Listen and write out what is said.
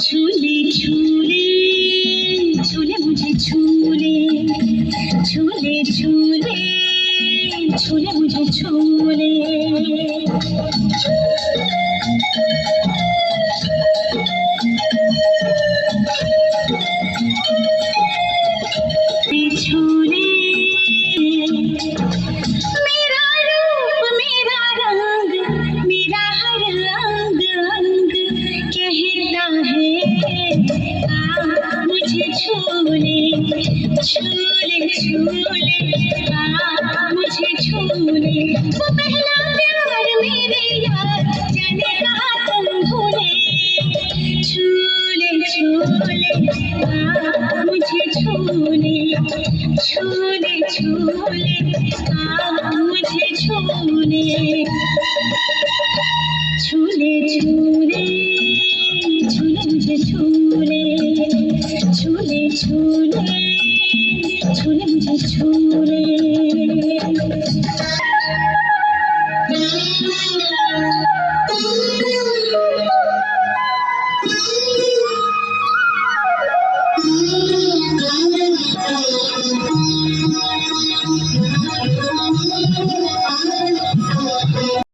छूले छूले छूले मुझे छूले छूले छूले छूले मुझे छूले छूले मेरा रूप मेरा रंग मेरा हर अंग अंग कहता है मुझे छूले छूले छूले मुझे छूले वो पहला प्यार मेरे यार जाने कहा तुम भूले छूले छूले मुझे छूले छूले छूले मुझे छूले छूले छूले छूले मुझे छूले छूले छूले छूले मुझे छूले